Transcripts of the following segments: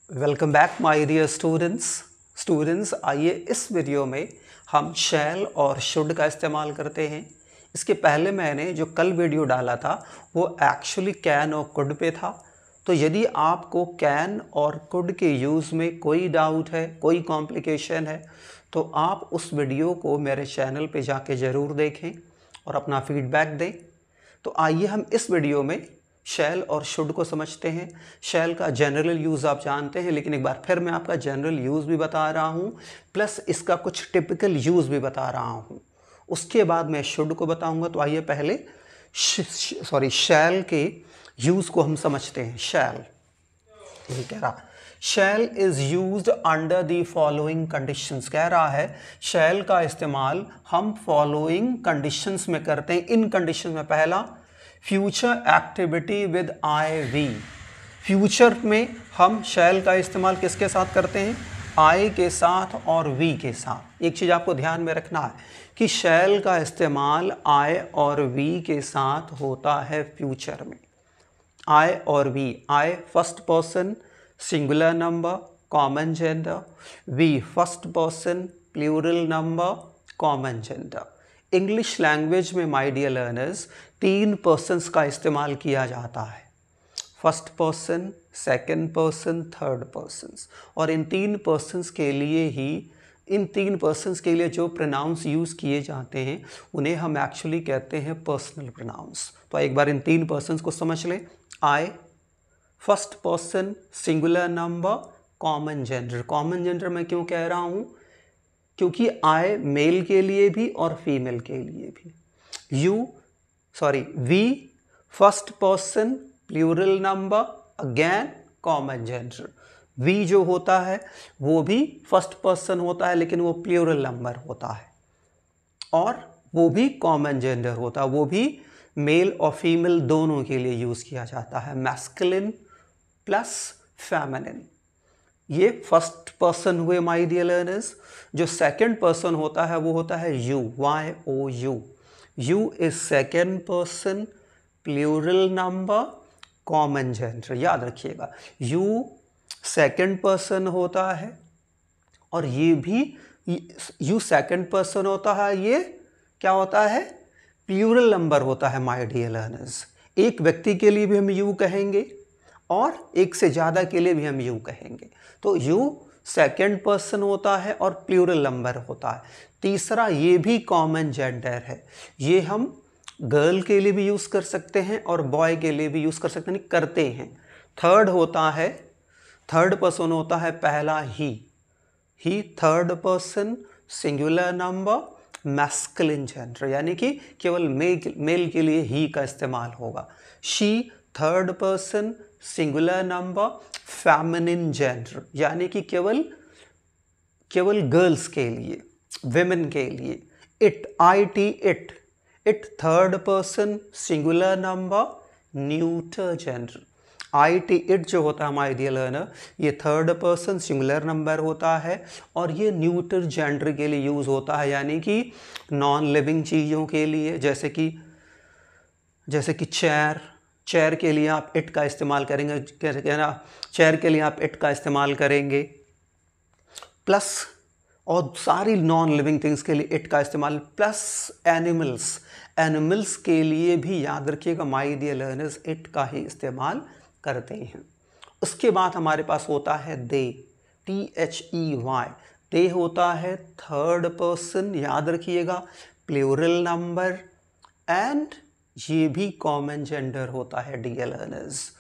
Welcome back my dear students. आइए इस video में हम शैल और शुड का इस्तेमाल करते हैं। इसके पहले मैंने जो कल वीडियो डाला था वो एक्चुअली कैन और कुड पे था। तो यदि आपको कैन और कुड के यूज़ में कोई डाउट है, कोई कॉम्प्लिकेशन है, तो आप उस वीडियो को मेरे चैनल पे जाके ज़रूर देखें और अपना फीडबैक दें। तो आइए हम इस वीडियो में शैल और शुड को समझते हैं। शैल का जनरल यूज़ आप जानते हैं, लेकिन एक बार फिर मैं आपका जनरल यूज़ भी बता रहा हूँ, प्लस इसका कुछ टिपिकल यूज़ भी बता रहा हूँ। उसके बाद मैं शुड को बताऊँगा। तो आइए पहले शैल के यूज़ को हम समझते हैं। शैल ये कह रहा shall is used under the following conditions. कह रहा है शैल का इस्तेमाल हम फॉलोइंग कंडीशंस में करते हैं। इन कंडीशन में पहला, future activity with I we. Future में हम शैल का इस्तेमाल किसके साथ करते हैं? आई के साथ और वी के साथ। एक चीज़ आपको ध्यान में रखना है कि शैल का इस्तेमाल आई और वी के साथ होता है फ्यूचर में। आई और we, I first person singular number common gender, we first person plural number common gender. English language में माय डियर लर्नर्स 3 पर्सन्स का इस्तेमाल किया जाता है, first person, second person, third persons. और इन 3 पर्सन्स के लिए जो प्रोनाउंस यूज़ किए जाते हैं उन्हें हम एक्चुअली कहते हैं पर्सनल प्रोनाउंस। तो एक बार इन 3 पर्सन्स को समझ लें। I first person singular number common gender. Common gender मैं क्यों कह रहा हूँ? क्योंकि आई मेल के लिए भी और फीमेल के लिए भी। We first person plural number, again common gender. We जो होता है वो भी फर्स्ट पर्सन होता है, लेकिन वो प्लूरल नंबर होता है और वो भी कॉमन जेंडर होता है। वो भी मेल और फीमेल दोनों के लिए यूज़ किया जाता है, मैस्कुलिन प्लस फेमिनिन। ये फर्स्ट पर्सन हुए माय डियर लर्नर्स। जो सेकंड पर्सन होता है वो होता है you, YOU। You is second person plural number common gender. याद रखिएगा, यू सेकंड पर्सन होता है और ये भी यू सेकंड पर्सन होता है। ये क्या होता है? प्लूरल नंबर होता है माय डियर लर्नर्स। एक व्यक्ति के लिए भी हम यू कहेंगे और एक से ज़्यादा के लिए भी हम यू कहेंगे। तो यू सेकंड पर्सन होता है और प्लूरल नंबर होता है। तीसरा, ये भी कॉमन जेंडर है। ये हम गर्ल के लिए भी यूज़ कर सकते हैं और बॉय के लिए भी यूज़ कर सकते हैं, करते हैं। थर्ड पर्सन होता है पहला ही third person singular number masculine gender, यानी कि केवल मेल के लिए ही का इस्तेमाल होगा। She third person singular number feminine gender, यानी कि केवल गर्ल्स के लिए, विमेन के लिए। It third person singular number neuter gender. It जो होता है हमारे डियर लर्नर, ये थर्ड पर्सन सिंगुलर नंबर होता है और ये न्यूटर जेंडर के लिए यूज़ होता है, यानी कि नॉन लिविंग चीज़ों के लिए, जैसे कि चेयर के लिए आप इट का इस्तेमाल करेंगे, चेयर के लिए आप इट का इस्तेमाल करेंगे। प्लस और सारी नॉन लिविंग थिंग्स के लिए इट का इस्तेमाल, प्लस एनिमल्स के लिए भी याद रखिएगा माय डियर लर्नर्स, इट का ही इस्तेमाल करते हैं। उसके बाद हमारे पास होता है दे, THEY। दे होता है थर्ड पर्सन, याद रखिएगा, प्लूरल नंबर, एंड ये भी कॉमन जेंडर होता है डियर लर्नर्स।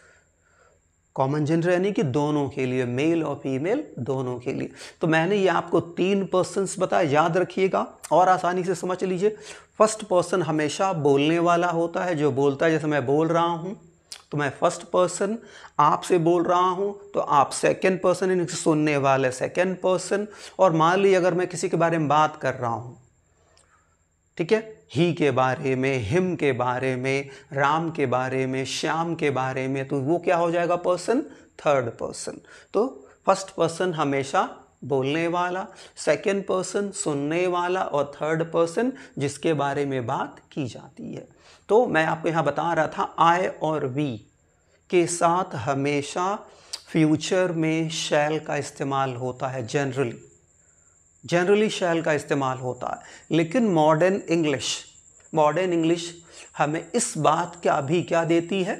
कॉमन जेंडर यानी कि दोनों के लिए, मेल और फीमेल दोनों के लिए। तो मैंने ये आपको 3 पर्सन्स बताया, याद रखिएगा और आसानी से समझ लीजिए। फर्स्ट पर्सन हमेशा बोलने वाला होता है, जो बोलता है। जैसे मैं बोल रहा हूँ तो मैं फर्स्ट पर्सन, आपसे बोल रहा हूँ तो आप सेकंड पर्सन, यानी सुनने वाले सेकंड पर्सन। और मान लीजिए अगर मैं किसी के बारे में बात कर रहा हूँ, ठीक है, ही के बारे में, हिम के बारे में, राम के बारे में, श्याम के बारे में, तो वो क्या हो जाएगा? Person third person. तो फर्स्ट पर्सन हमेशा बोलने वाला, सेकंड पर्सन सुनने वाला और थर्ड पर्सन जिसके बारे में बात की जाती है। तो मैं आपको यहाँ बता रहा था आई और वी के साथ हमेशा फ्यूचर में शैल का इस्तेमाल होता है। जनरली शैल का इस्तेमाल होता है। लेकिन मॉडर्न इंग्लिश हमें इस बात का भी क्या देती है,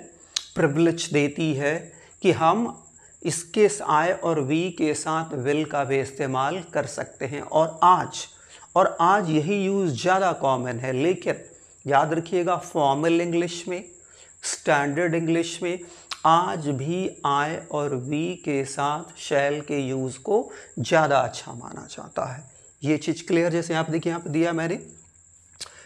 प्रिविलेज देती है कि हम इसके आई और वी के साथ विल का भी इस्तेमाल कर सकते हैं। और आज यही यूज़ ज़्यादा कॉमन है। लेकिन याद रखिएगा, फॉर्मल इंग्लिश में, स्टैंडर्ड इंग्लिश में आज भी आई और वी के साथ शैल के यूज़ को ज़्यादा अच्छा माना जाता है। ये चीज़ क्लियर? जैसे आप देखिए, यहाँ पे दिया मैंने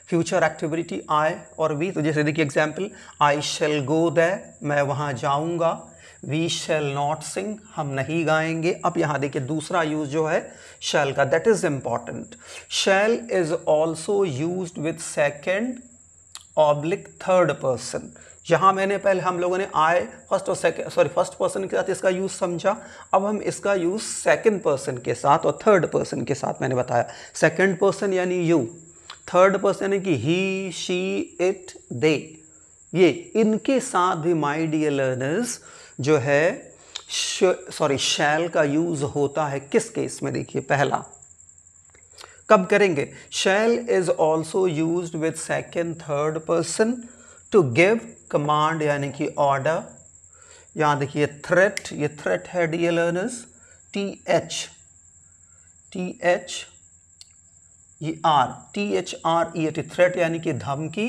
फ्यूचर एक्टिविटी आई और वी। तो जैसे देखिए example, I shell go there, मैं वहाँ जाऊँगा। वी शैल नॉट सिंग, हम नहीं गाएंगे। अब यहाँ देखिए दूसरा यूज जो है शैल का, that is important. Shall is also used with second oblique third person. यहाँ मैंने पहले हम लोगों ने आई फर्स्ट पर्सन के साथ इसका यूज़ समझा। अब हम इसका यूज़ सेकंड पर्सन के साथ और थर्ड पर्सन के साथ मैंने बताया। सेकंड पर्सन यानी यू, थर्ड पर्सन यानी कि ही, शी, इट, दे। ये इनके साथ भी माय डियर लर्नर्स जो है शैल का यूज़ होता है। किस केस में? देखिए पहला कब करेंगे? Shall is also used with second third person to give command यानी कि ऑर्डर। यहाँ देखिए थ्रेट, ये थ्रेट है डियर लर्नर्स, THREAT, थ्रेट यानी कि धमकी,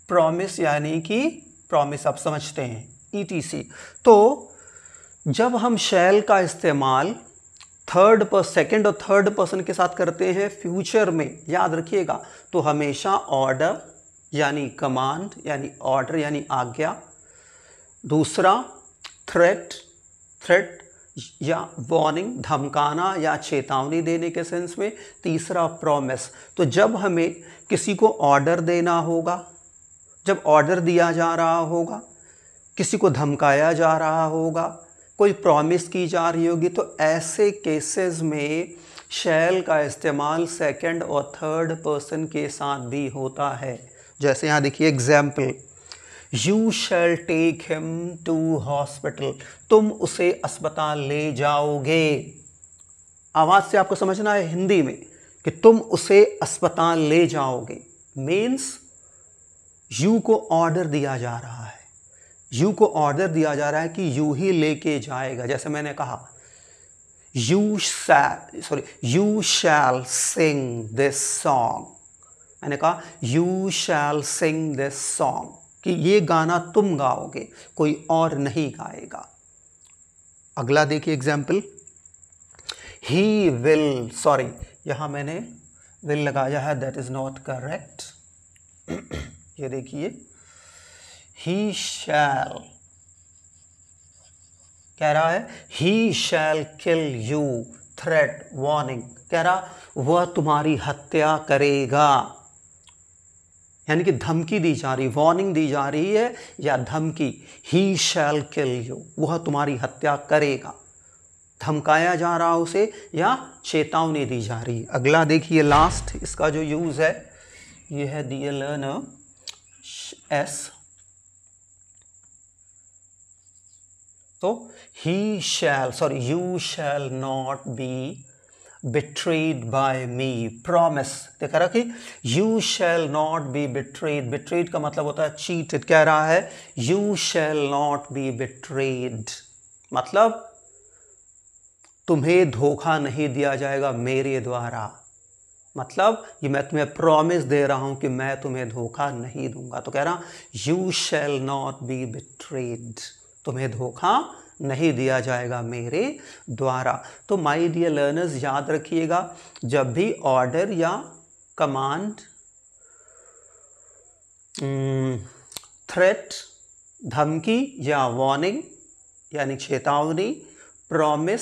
प्रॉमिस यानी कि प्रॉमिस आप समझते हैं, ETC। तो जब हम शैल का इस्तेमाल सेकेंड और थर्ड पर्सन के साथ करते हैं फ्यूचर में, याद रखिएगा, तो हमेशा ऑर्डर यानी कमांड यानी ऑर्डर यानी आज्ञा, दूसरा थ्रेट या वार्निंग, धमकाना या चेतावनी देने के सेंस में, तीसरा प्रॉमिस। तो जब हमें किसी को ऑर्डर देना होगा, जब ऑर्डर दिया जा रहा होगा, किसी को धमकाया जा रहा होगा, कोई प्रॉमिस की जा रही होगी, तो ऐसे केसेस में शैल का इस्तेमाल सेकंड और थर्ड पर्सन के साथ भी होता है। जैसे यहाँ देखिए example, you shall take him to hospital, तुम उसे अस्पताल ले जाओगे। आवाज़ से आपको समझना है हिंदी में कि तुम उसे अस्पताल ले जाओगे, मीन्स यू को ऑर्डर दिया जा रहा है। यू को ऑर्डर दिया जा रहा है कि यू ही लेके जाएगा। जैसे मैंने कहा you shall Singh this song, मैंने कहा you shall Singh this song, कि ये गाना तुम गाओगे, कोई और नहीं गाएगा। अगला देखिए एग्जाम्पल, ही विल, यहां मैंने विल लगाया है, दैट इज नॉट करेक्ट। ये देखिए, ही शैल कह रहा है ही शैल किल यू, थ्रेट, वार्निंग, कह रहा वह तुम्हारी हत्या करेगा, यानी कि धमकी दी जा रही, वार्निंग दी जा रही है या धमकी। ही शैल किल यू, वह तुम्हारी हत्या करेगा, धमकाया जा रहा उसे या चेतावनी दी जा रही। अगला देखिए लास्ट, इसका जो यूज है ये है डियर लर्नर एस। तो you shall not be betrayed by me, promise। देखा रखी, you shall not be betrayed का मतलब होता है cheated। कह रहा है you shall not be betrayed, मतलब तुम्हें धोखा नहीं दिया जाएगा मेरे द्वारा। मतलब ये मैं तुम्हें प्रॉमिस दे रहा हूं कि मैं तुम्हें धोखा नहीं दूंगा। तो कह रहा you shall not be betrayed, तुम्हें धोखा नहीं दिया जाएगा मेरे द्वारा। तो माय डियर लर्नर्स याद रखिएगा, जब भी ऑर्डर या कमांड, थ्रेट, धमकी या वार्निंग यानी चेतावनी, प्रॉमिस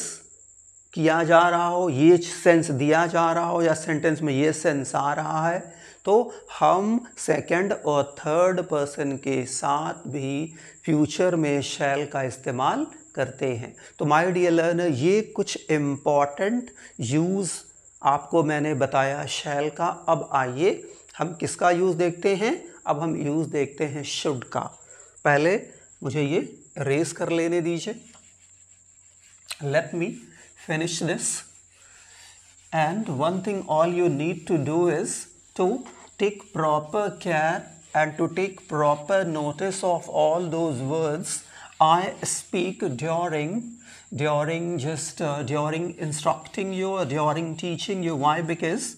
किया जा रहा हो, ये सेंस दिया जा रहा हो या सेंटेंस में ये सेंस आ रहा है, तो हम सेकंड और थर्ड पर्सन के साथ भी फ्यूचर में शैल का इस्तेमाल करते हैं। तो माय डियर लर्नर, ये कुछ इम्पॉर्टेंट यूज़ आपको मैंने बताया शैल का। अब आइए हम किसका यूज़ देखते हैं, अब हम यूज़ देखते हैं शुड का। पहले मुझे ये इरेज कर लेने दीजिए. Let me finish this. And one thing all you need to do is to take proper care and to take proper notice of all those words I speak during instructing you or during teaching you. Why? Because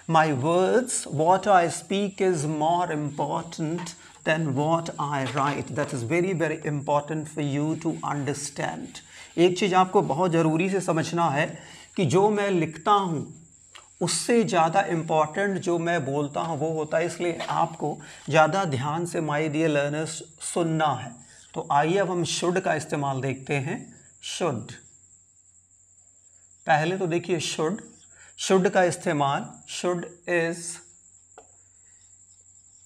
my words, what I speak is more important than what I write. That is very, very important for you to understand. एक चीज़ आपको बहुत ज़रूरी से समझना है कि जो मैं लिखता हूँ उससे ज़्यादा इम्पॉर्टेंट जो मैं बोलता हूँ वो होता है, इसलिए आपको ज़्यादा ध्यान से माय डियर लर्नर्स सुनना है. तो आइए अब हम शुड का इस्तेमाल देखते हैं. शुड, पहले तो देखिए शुड का इस्तेमाल. Should is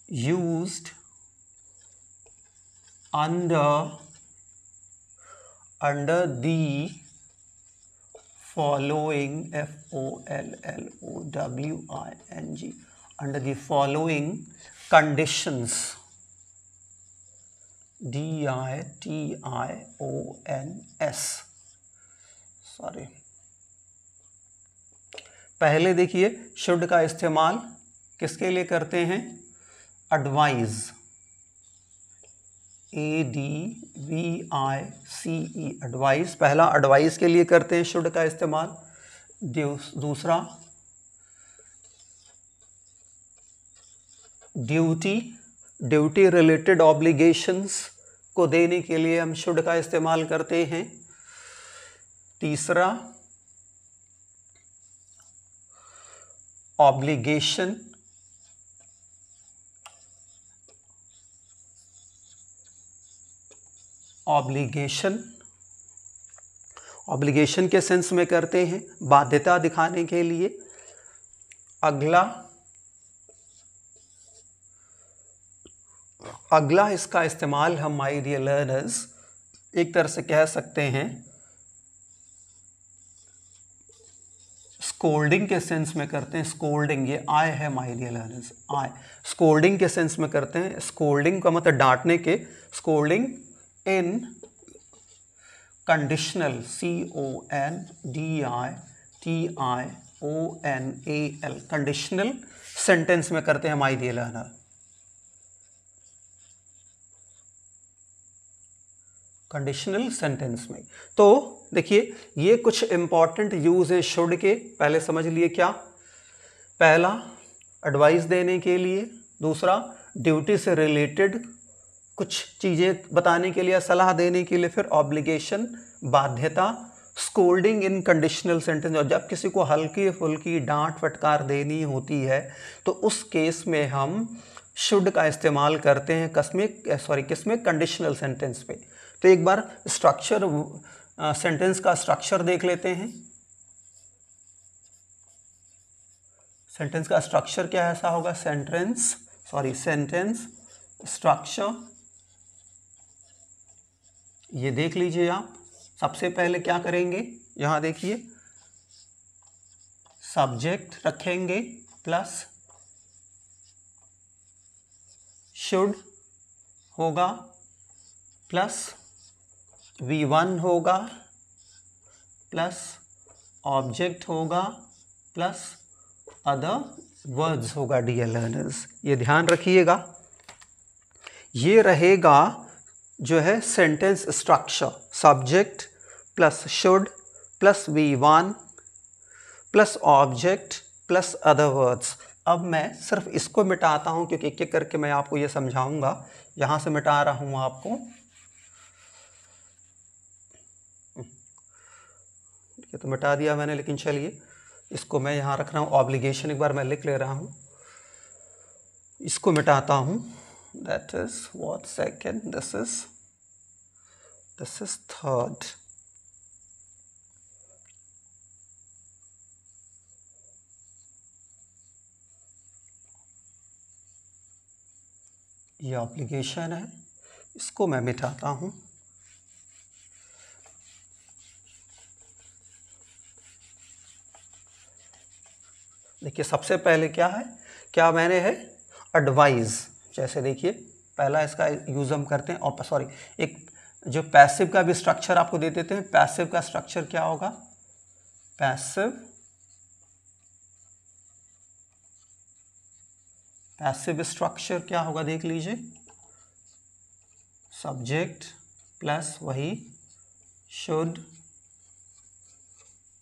used under the following, following, under the following conditions, DITIONS. Sorry, पहले देखिए शुड का इस्तेमाल किसके लिए करते हैं? Advise, ADVICE, advice. पहला एडवाइस के लिए करते हैं शुड का इस्तेमाल. दूसरा ड्यूटी रिलेटेड ऑब्लिगेशंस को देने के लिए हम शुड का इस्तेमाल करते हैं. तीसरा ऑब्लिगेशन, ऑब्लिगेशन के सेंस में करते हैं, बाध्यता दिखाने के लिए. अगला इसका इस्तेमाल हम माय डियर लर्नर्स एक तरह से कह सकते हैं स्कोल्डिंग के सेंस में करते हैं. स्कोल्डिंग, ये आई है माय डियर लर्नर्स, आई. स्कोल्डिंग के सेंस में करते हैं. स्कोल्डिंग का मतलब डांटने के. Scolding in conditional, CONDITIONAL, conditional sentence में करते हैं my dear learner. Conditional sentence में. तो देखिए ये कुछ इंपॉर्टेंट यूज है शुड के. पहले समझ लिए क्या? पहला एडवाइस देने के लिए, दूसरा ड्यूटी से रिलेटेड कुछ चीज़ें बताने के लिए, सलाह देने के लिए, फिर ऑब्लिगेशन, बाध्यता, स्कोल्डिंग इन कंडीशनल सेंटेंस. और जब किसी को हल्की फुल्की डांट फटकार देनी होती है तो उस केस में हम शुड का इस्तेमाल करते हैं किसमें? कंडीशनल सेंटेंस पे. तो एक बार स्ट्रक्चर, सेंटेंस का स्ट्रक्चर देख लेते हैं. सेंटेंस का स्ट्रक्चर क्या ऐसा होगा? सेंटेंस स्ट्रक्चर ये देख लीजिए आप. सबसे पहले क्या करेंगे? यहां देखिए सब्जेक्ट रखेंगे प्लस शुड होगा प्लस V1 होगा प्लस ऑब्जेक्ट होगा प्लस अदर वर्ड्स होगा. डियर लर्नर्स ये ध्यान रखिएगा. ये रहेगा जो है sentence structure. Subject plus should plus V1 plus object plus other words. अब मैं सिर्फ इसको मिटाता हूं क्योंकि एक एक करके मैं आपको ये समझाऊंगा. यहां से मिटा रहा हूं आपको. ये तो मिटा दिया मैंने, लेकिन चलिए इसको मैं यहाँ रख रहा हूँ. ऑब्लिगेशन एक बार मैं लिख ले रहा हूँ, इसको मिटाता हूँ. That is what second, this is third. ये ऑब्लिगेशन है, इसको मैं मिटाता हूँ. देखिए सबसे पहले क्या है, क्या मैंने है एडवाइज. जैसे देखिए पहला इसका यूज़ हम करते हैं, और सॉरी एक जो पैसिव का भी स्ट्रक्चर आपको दे देते हैं। पैसिव का स्ट्रक्चर क्या होगा? पैसिव स्ट्रक्चर क्या होगा देख लीजिए, सब्जेक्ट प्लस वही should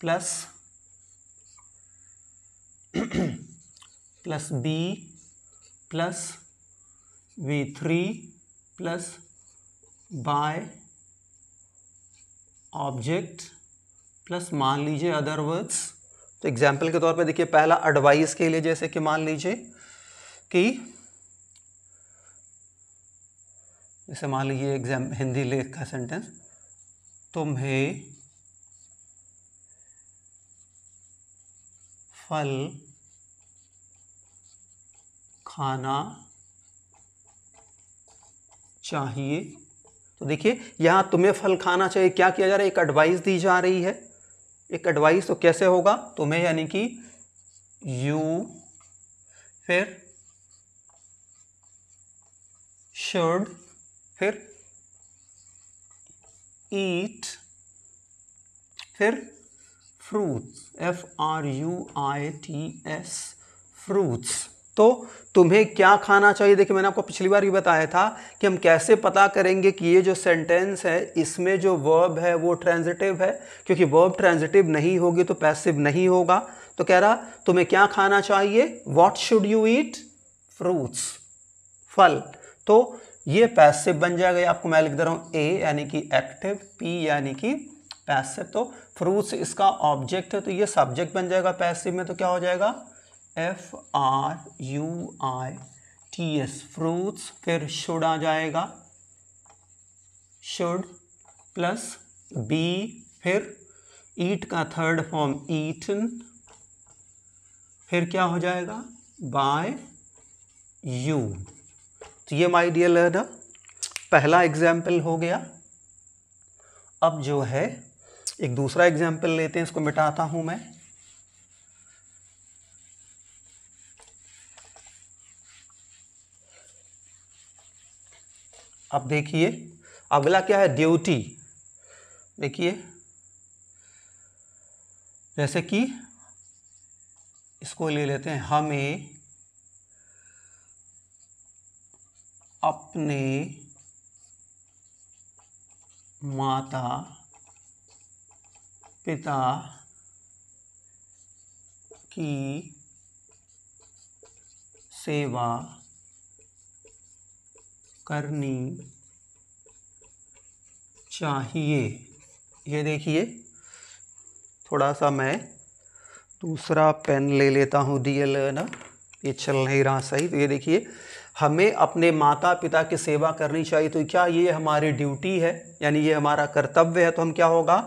plus plus be plus V3 plus by object plus मान लीजिए अदर वर्ड्स। तो एग्जाम्पल के तौर पे देखिए, पहला एडवाइस के लिए जैसे कि मान लीजिए कि जैसे मान लीजिए एग्जाम हिंदी लेख का सेंटेंस, तुम्हें फल खाना चाहिए। तो देखिए यहाँ तुम्हें फल खाना चाहिए, क्या किया जा रहा है? एक एडवाइस दी जा रही है, एक एडवाइस। तो कैसे होगा? तुम्हें यानी कि यू, फिर शुड, फिर ईट, फिर फ्रूट्स, FRUITS, फ्रूट्स। तो तुम्हें क्या खाना चाहिए? देखिए मैंने आपको पिछली बार भी बताया था कि हम कैसे पता करेंगे कि ये जो सेंटेंस है इसमें जो वर्ब है वो ट्रांजिटिव है, क्योंकि वर्ब ट्रांजिटिव नहीं होगी तो पैसिव नहीं होगा। तो कह रहा तुम्हें क्या खाना चाहिए? What should you eat? Fruits, फल। तो ये पैसिव बन जाएगा, ये आपको मैं लिख दे रहा हूँ A यानी कि एक्टिव, P यानी कि पैसिव। तो फ्रूट्स इसका ऑब्जेक्ट है, तो ये सब्जेक्ट बन जाएगा पैसिव में। तो क्या हो जाएगा? FRUITS, fruits. फिर शुड आ जाएगा, शुड प्लस बी, फिर ईट का थर्ड फॉर्म ईटन, फिर क्या हो जाएगा? By you. तो ये माय डियर लर्नर पहला एग्जाम्पल हो गया। अब जो है एक दूसरा एग्जाम्पल लेते हैं, इसको मिटाता हूं मैं। अब देखिए अगला क्या है? ड्यूटी। देखिए जैसे कि इसको ले लेते हैं, हमें अपने माता पिता की सेवा करनी चाहिए। ये देखिए थोड़ा सा मैं दूसरा पेन ले लेता हूँ डियर लर्नर, ये चल नहीं रहा सही। तो ये देखिए हमें अपने माता पिता की सेवा करनी चाहिए। तो क्या ये हमारी ड्यूटी है, यानी ये हमारा कर्तव्य है। तो हम क्या होगा?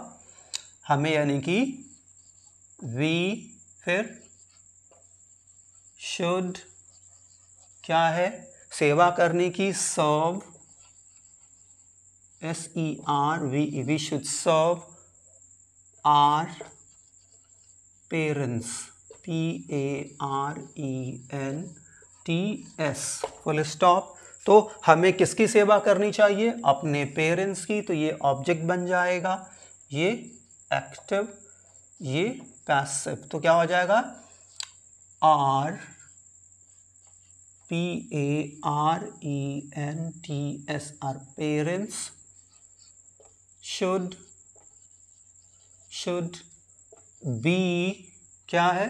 हमें यानी कि वी, फिर शुड क्या है? सेवा करने की, serve, SERV, we should serve our parents, PARENTS, full stop. तो हमें किसकी सेवा करनी चाहिए? अपने पेरेंट्स की। तो ये ऑब्जेक्ट बन जाएगा, ये एक्टिव, ये पैसिव। तो क्या हो जाएगा? PARENTS, parents. शुड बी क्या है?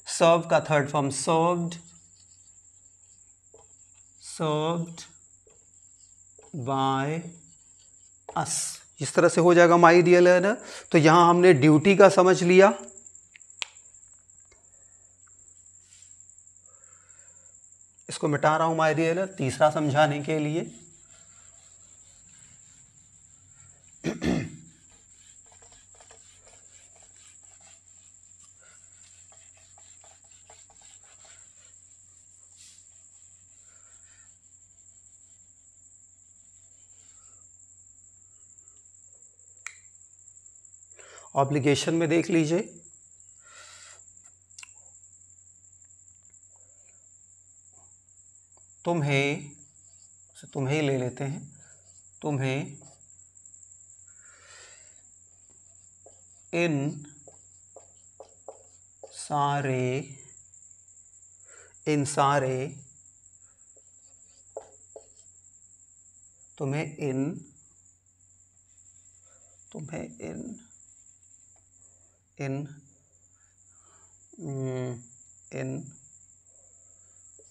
सर्व का third form served by us. इस तरह से हो जाएगा माय डियर लर्नर। तो यहां हमने ड्यूटी का समझ लिया। इसको मिटा रहा हूं माय डियर लर्नर तीसरा समझाने के लिए। ऑब्लिगेशन में देख लीजिए, तुम्हें तुम्हें ही ले लेते हैं, तुम्हें इन सारे तुम्हें इन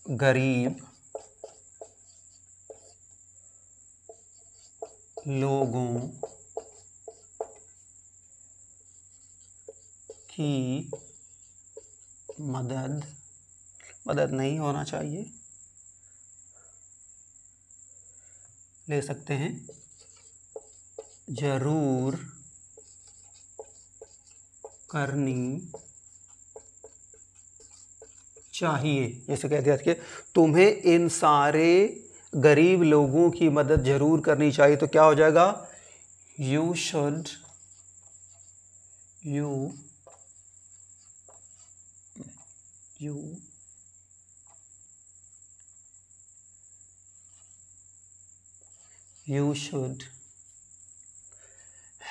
गरीब लोगों की मदद नहीं होना चाहिए, ले सकते हैं, जरूर करनी चाहिए। जैसे कह दिया कि तुम्हें इन सारे गरीब लोगों की मदद जरूर करनी चाहिए, तो क्या हो जाएगा, you should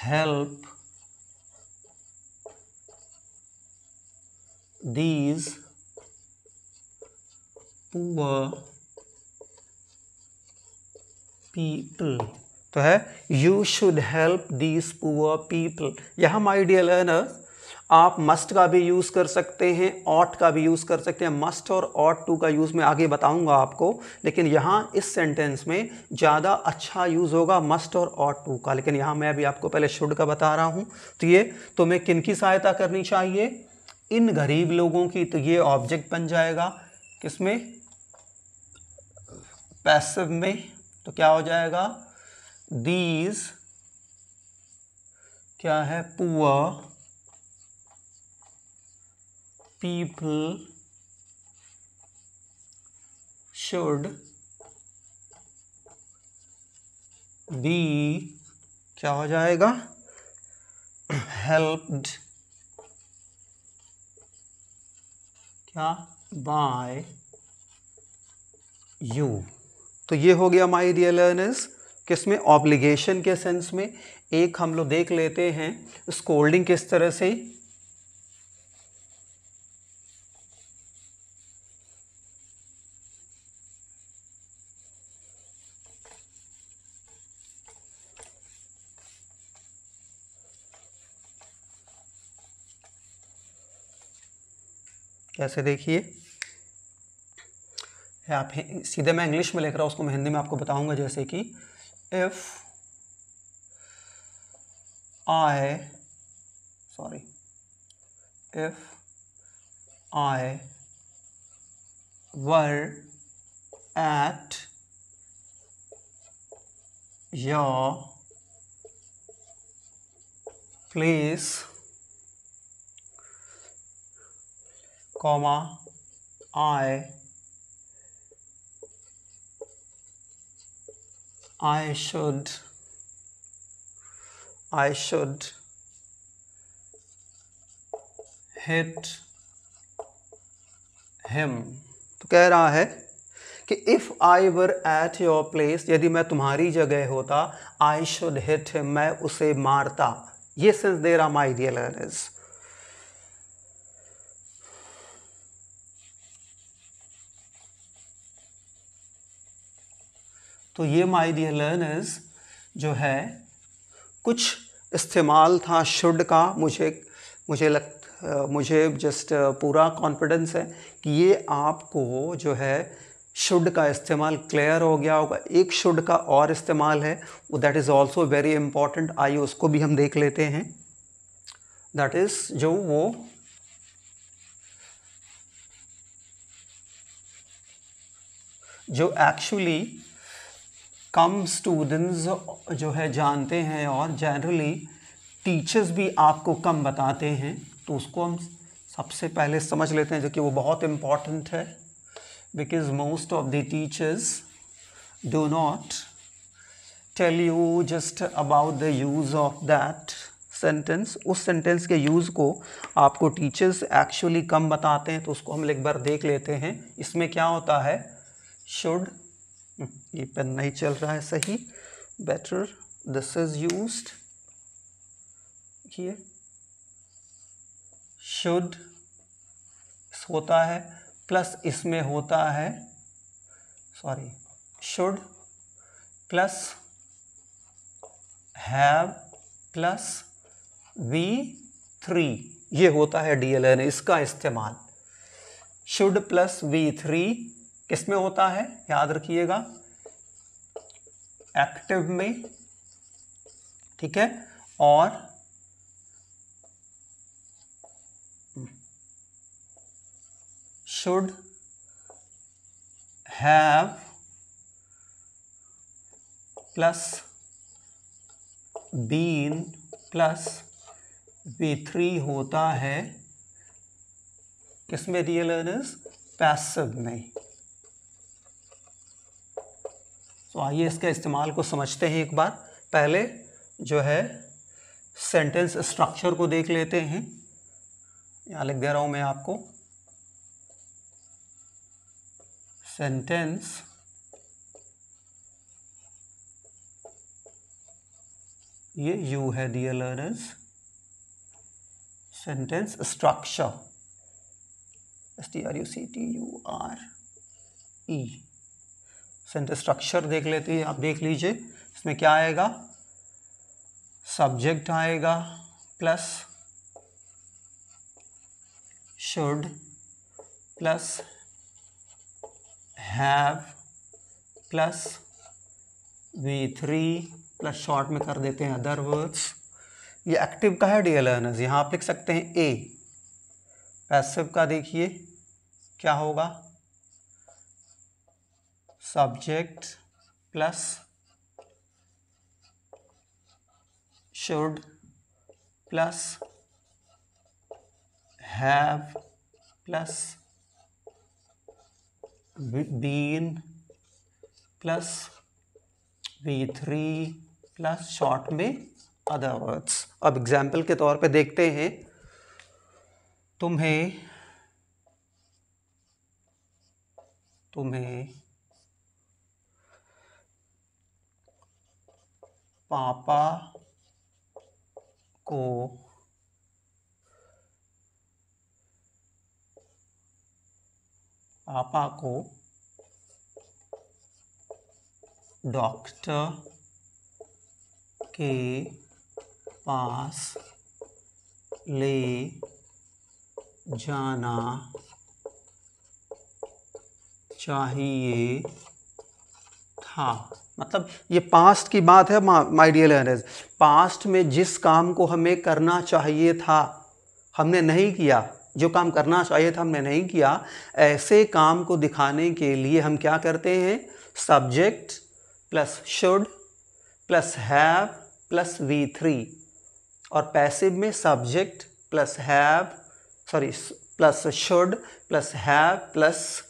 help these poor people। तो है you should help these poor people. यहाँ माय डियर लर्नर्स आप मस्ट का भी यूज़ कर सकते हैं, ऑट का भी यूज़ कर सकते हैं। मस्ट और ऑट टू का यूज़ मैं आगे बताऊंगा आपको, लेकिन यहाँ इस सेंटेंस में ज़्यादा अच्छा यूज़ होगा मस्ट और ऑट टू का। लेकिन यहाँ मैं अभी आपको पहले शुड का बता रहा हूँ। तो ये तुम्हें किन की सहायता करनी चाहिए, इन गरीब लोगों की। तो ये ऑब्जेक्ट बन जाएगा किसमें, पैसिव में। तो क्या हो जाएगा, दीज क्या है, पुअर पीपल शुड बी, क्या हो जाएगा, हेल्प्ड, क्या, बाय यू। तो ये हो गया माय डियर लर्नर्स किसमें, ऑब्लिगेशन के सेंस में। एक हम लोग देख लेते हैं स्कोल्डिंग किस तरह से। कैसे देखिए, आप सीधे मैं इंग्लिश में लिख रहा हूँ, उसको मैं हिंदी में आपको बताऊंगा। जैसे कि if I were at your place, comma, I should hit him। तो कह रहा है कि if I were at your place, यदि मैं तुम्हारी जगह होता, आई शुड हिट हिम, मैं उसे मारता। ये सेंस दे रहा माय डियर लर्नर्स। तो ये माय डियर लर्नर्स जो है कुछ इस्तेमाल था शुड का। मुझे जस्ट पूरा कॉन्फिडेंस है कि ये आपको जो है शुड का इस्तेमाल क्लियर हो गया होगा। एक शुड का और इस्तेमाल है, that is also very important. आइए उसको भी हम देख लेते हैं। दैट इज़ जो एक्चुअली कम स्टूडेंट्स जो है जानते हैं, और जनरली टीचर्स भी आपको कम बताते हैं। तो उसको हम सबसे पहले समझ लेते हैं, जो कि वो बहुत इम्पॉर्टेंट है। Because most of the teachers do not tell you just about the use of that sentence. उस सेंटेंस के यूज़ को आपको टीचर्स एक्चुअली कम बताते हैं। तो उसको हम एक बार देख लेते हैं। इसमें क्या होता है, शुड ये पेन नहीं चल रहा है सही, बेटर दिस इज यूज्ड। देखिए शुड होता है प्लस इसमें होता है, sorry, should plus have plus V3, ये होता है DLN इसका इस्तेमाल। शुड प्लस V3 किस में होता है, याद रखिएगा, एक्टिव में, ठीक है, और should have plus been plus V3 होता है किसमें, रियल अर्नर्स, पैसिव में। तो आइए इसके इस्तेमाल को समझते हैं एक बार। पहले जो है सेंटेंस स्ट्रक्चर को देख लेते हैं, यहाँ लिख दे रहा हूं मैं आपको, सेंटेंस ये यू है dear learners, sentence structure STRUCTURE, sentence structure देख लेते हैं, आप देख लीजिए। इसमें क्या आएगा, सब्जेक्ट आएगा plus should plus have plus V3 plus short में कर देते हैं अदर वर्ड्स। ये एक्टिव का है डियर लर्नर्स, यहाँ आप लिख सकते हैं ए। पैसिव का देखिए क्या होगा, subject plus should plus have plus been plus V3 plus short में अदर वर्ड्स। अब एग्जाम्पल के तौर पे देखते हैं, तुम्हें पापा को डॉक्टर के पास ले जाना चाहिए था। मतलब ये पास्ट की बात है माय डियर लर्नर्स, पास्ट में जिस काम को हमें करना चाहिए था हमने नहीं किया, जो काम करना चाहिए था हमने नहीं किया, ऐसे काम को दिखाने के लिए हम क्या करते हैं, subject plus should plus have plus V3, और पैसिव में subject plus have plus should plus have plus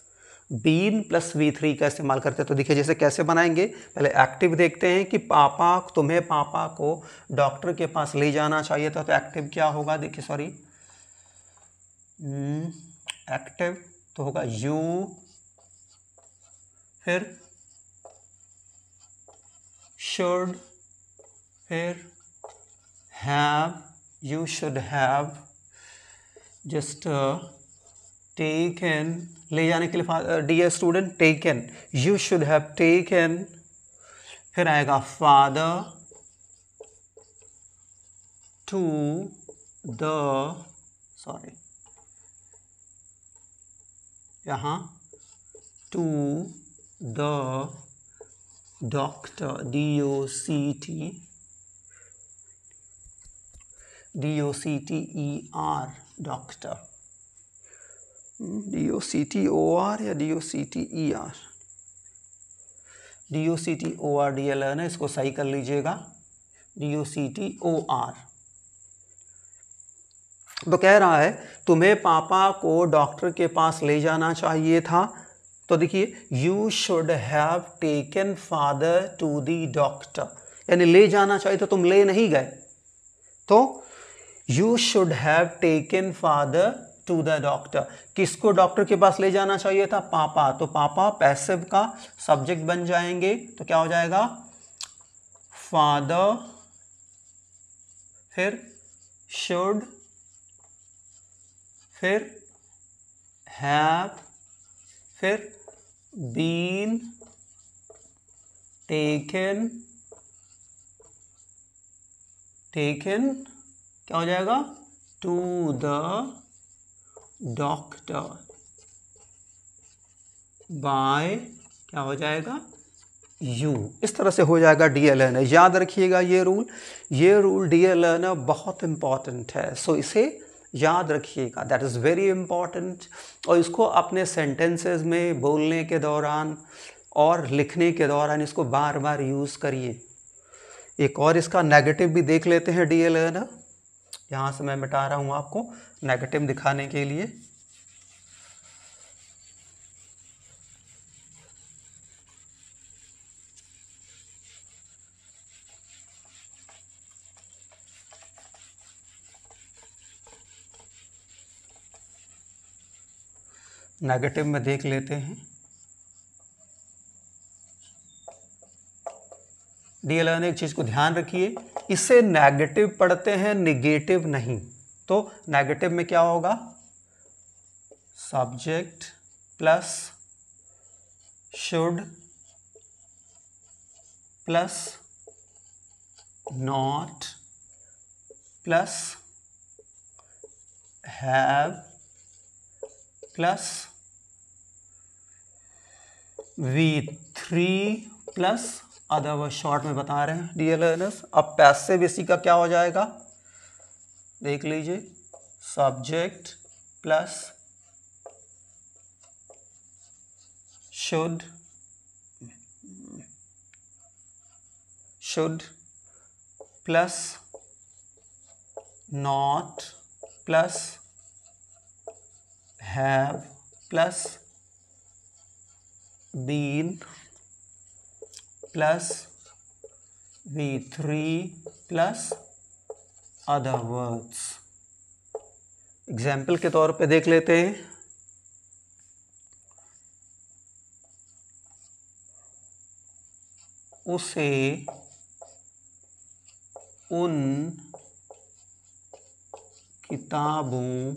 been plus V3 का इस्तेमाल करते हैं। तो देखिए जैसे कैसे बनाएंगे, पहले एक्टिव देखते हैं कि तुम्हें पापा को डॉक्टर के पास ले जाना चाहिए था, तो एक्टिव क्या होगा, देखिए सॉरी, एक्टिव तो होगा यू, फिर शुड, फिर have, you should have just taken, ले जाने के लिए dear student taken, you should have taken, फिर आएगा फादर टू द, सॉरी यहाँ to the doctor, DOCTER doctor, DOCTOR या DOCTER, DOCTOR डियर लर्नर, इसको सही कर लीजिएगा, DOCTOR। तो कह रहा है तुम्हें पापा को डॉक्टर के पास ले जाना चाहिए था, तो देखिए you should have taken father to the doctor, यानी ले जाना चाहिए तो तुम ले नहीं गए, तो you should have taken father to the doctor. किसको डॉक्टर के पास ले जाना चाहिए था? पापा। तो पापा पैसिव का सब्जेक्ट बन जाएंगे, तो क्या हो जाएगा? फादर, फिर शुड, फिर हैव, फिर बीन टेकन, क्या हो जाएगा? टू द डॉक्टर बाय, क्या हो जाएगा? यू। इस तरह से हो जाएगा डियर लर्नर। याद रखिएगा ये रूल डियर लर्नर बहुत इंपॉर्टेंट है, सो इसे याद रखिएगा, दैट इज़ वेरी इंपॉर्टेंट। और इसको अपने सेंटेंसेस में बोलने के दौरान और लिखने के दौरान इसको बार बार यूज़ करिए। एक और इसका नेगेटिव भी देख लेते हैं डियर लर्नर। यहाँ से मैं मिटा रहा हूँ आपको नेगेटिव दिखाने के लिए। नेगेटिव में देख लेते हैं। डियर लर्नर, एक चीज़ को ध्यान रखिए, इसे नेगेटिव पढ़ते हैं, निगेटिव नहीं। तो नेगेटिव में क्या होगा? Subject plus should plus not plus have plus V3 plus other word. Short में बता रहे हैं डियर लर्नर्स। अब पैसिव इसी का क्या हो जाएगा? देख लीजिए, subject plus should plus not plus have plus been plus V3 plus other words. Example के तौर पे देख लेते हैं। उसे उन किताबों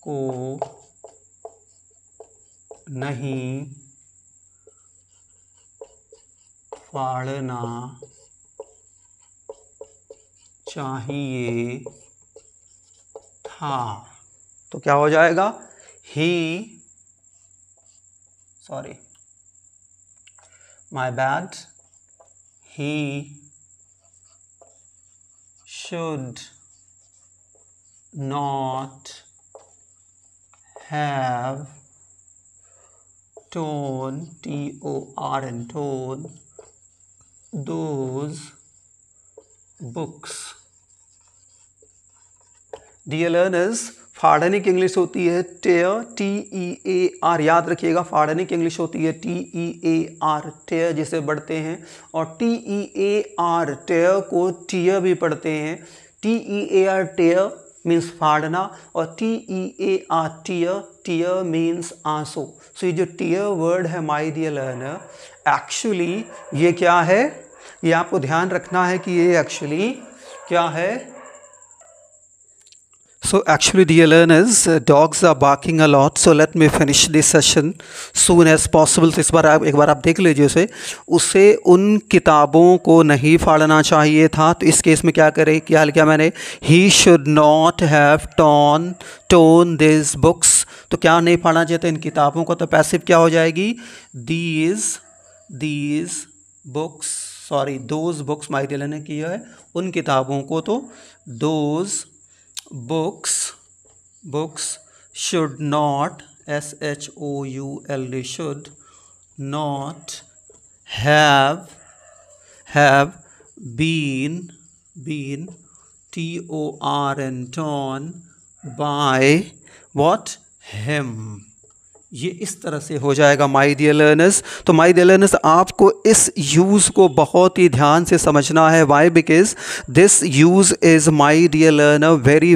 को नहीं फाड़ना चाहिए था। तो क्या हो जाएगा? My bad, he should not have torn, T-O-R-N, torn those books। Dear learners, फाड़ने की इंग्लिश होती है टेयर, T-E-A-R। याद रखिएगा, फाड़ने की इंग्लिश होती है T-E-A-R, टेयर जिसे पढ़ते हैं। और T-E-A-R टेयर को टीयर भी पढ़ते हैं। T-E-A-R टेयर मीन्स फाड़ना, और T-E-A-R टीयर मीन्स आंसू। सो ये जो टीयर वर्ड है माय डियर लर्नर, एक्चुअली ये क्या है? ये आपको ध्यान रखना है कि ये एक्चुअली क्या है। So actually dear learners, dogs are barking a lot, so let me finish this session soon as possible। तो एक बार आप देख लीजिए उसे उन किताबों को नहीं फाड़ना चाहिए था। तो इस केस में क्या लिखा मैंने? He should not have torn these books। तो क्या नहीं फाड़ना चाहिए था इन किताबों को? तो पैसिव क्या हो जाएगी? these books, those books my dear ने किया है उन किताबों को, तो those books should not, SHOULD, should not have been TORN, torn by what? him। ये इस तरह से हो जाएगा माय डियर लर्नर्स। तो माय डियर लर्नर्स, आपको इस यूज़ को बहुत ही ध्यान से समझना है। Why? Because this use is my dear learner very